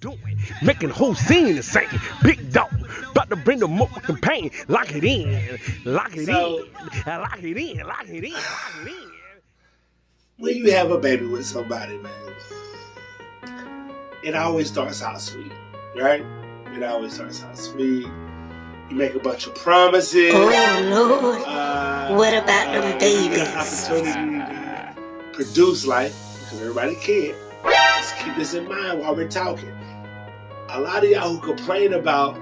doing, making whole scene the same. Big dog, about to bring the motherfucking pain. Lock it in, lock it in, lock it in, lock it in, lock it in. When you have a baby with somebody, man, it always starts out sweet, right? It always starts out sweet. You make a bunch of promises. Oh Lord, what about them babies? Opportunity to produce life, because everybody can't. Let's keep this in mind while we're talking. A lot of y'all who complain about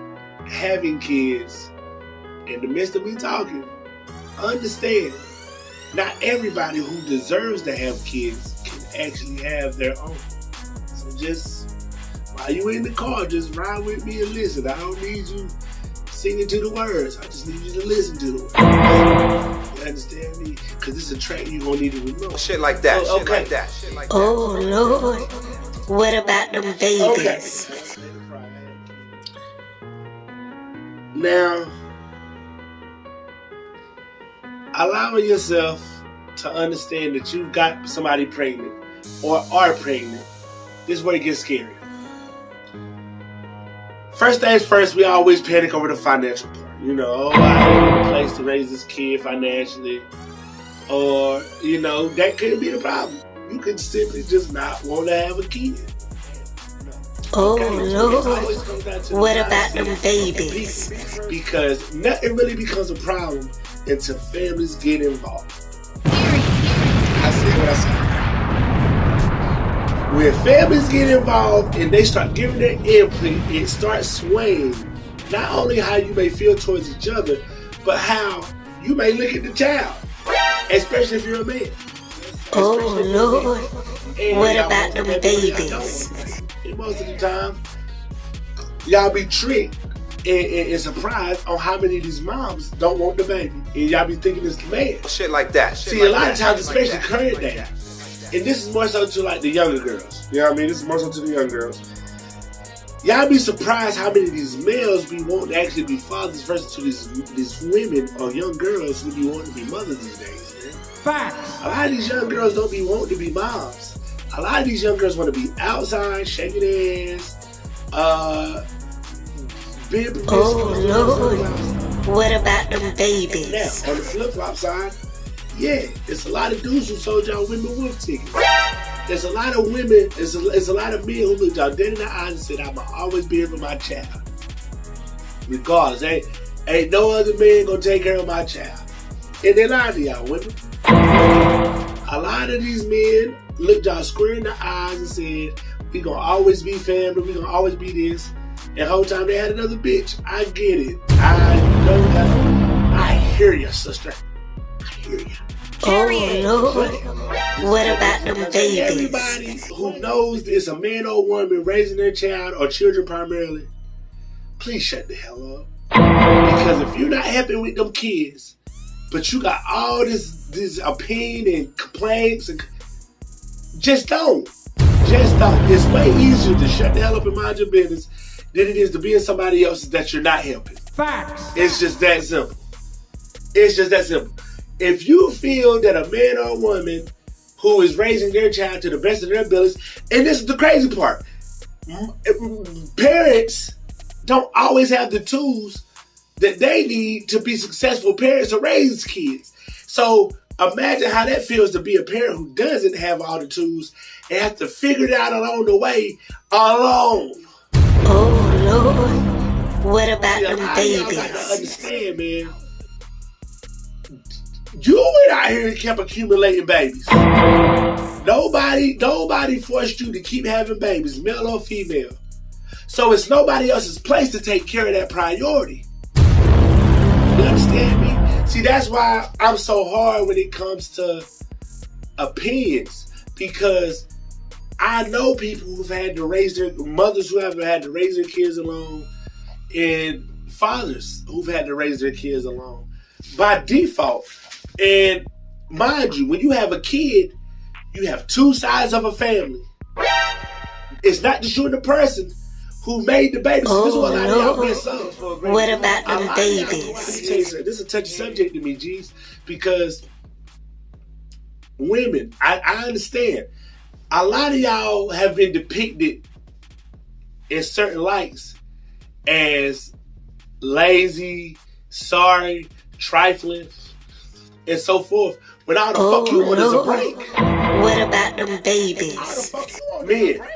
having kids, in the midst of me talking, understand, not everybody who deserves to have kids can actually have their own. So just, while you in the car, just ride with me and listen. I don't need you singing to the words. I just need you to listen to the words. You understand me? Because this is a track you're going to need to remember. Shit like that. Oh, shit like that. Shit like that. Oh Lord, what about them babies? Okay. Now, allowing yourself to understand that you've got somebody pregnant or are pregnant, this is where it gets scary. First things first, we always panic over the financial part. You know, oh, I ain't in a place to raise this kid financially. Or, you know, that could be the problem. You could simply just not want to have a kid. Oh Okay, Lord, what about them babies? Because nothing really becomes a problem until families get involved. I see what I said. When families get involved and they start giving their input, it starts swaying not only how you may feel towards each other, but how you may look at the child, especially if you're a man. Oh Lord, what about them babies? And most of the time, y'all be tricked and surprised on how many of these moms don't want the baby. And y'all be thinking it's the man. Shit like that. See, a lot of times, especially current day, and this is more so to like the younger girls. You know what I mean? This is more so to the young girls. Y'all be surprised how many of these males be wanting to actually be fathers versus to these women or young girls who be wanting to be mothers these days, man. Facts. A lot of these young girls don't be wanting to be moms. A lot of these young girls want to be outside, shaking their ass, being promiscuous. Oh Lord, what about them babies? Now, on the flip-flop side, yeah, it's a lot of dudes who sold y'all women wolf tickets. There's a lot of women, there's a lot of men who looked y'all dead in the eyes and said, I'ma always be here for my child. Regardless, ain't no other man gonna take care of my child. And they lied to y'all women. A lot of these men looked y'all square in the eyes and said, we gonna always be family, we gonna always be this. And the whole time they had another bitch. I get it. I know that. I hear you, sister. I hear you. Oh Lord, what about them babies? Everybody who knows this, a man or woman raising their child or children primarily, please shut the hell up. Because if you're not happy with them kids, but you got all this opinion and complaints, and just don't. Just don't. It's way easier to shut the hell up and mind your business than it is to be in somebody else's that you're not helping. Facts. It's just that simple. It's just that simple. If you feel that a man or a woman who is raising their child to the best of their abilities, and this is the crazy part, parents don't always have the tools that they need to be successful parents to raise kids. So imagine how that feels to be a parent who doesn't have all the tools and have to figure it out along the way alone. Oh Lord, what about them Y'all got to babies? understand, man. You went out here and kept accumulating babies. Nobody forced you to keep having babies, male or female. So it's nobody else's place to take care of that priority. You understand me? See, that's why I'm so hard when it comes to opinions, because I know people who've had to raise their mothers who have had to raise their kids alone, and fathers who've had to raise their kids alone by default. And mind you, when you have a kid, you have two sides of a family. It's not just you and the person who made the baby. Oh This is what a lot of y'all Lord, miss out for. what about them babies? This is a touchy subject to me, G's, because women, I understand. A lot of y'all have been depicted in certain lights as lazy, sorry, trifling, and so forth. When all the fuck you want is a break. What about them babies? Man,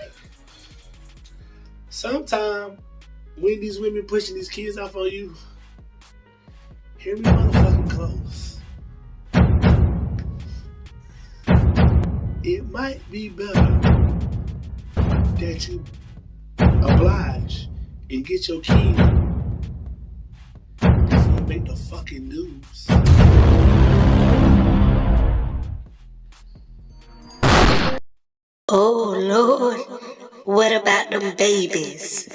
sometimes when these women pushing these kids off on you, hear me motherfucking close. It might be better that you oblige and get your kid before you make the fucking news. Oh Lord, what about them babies?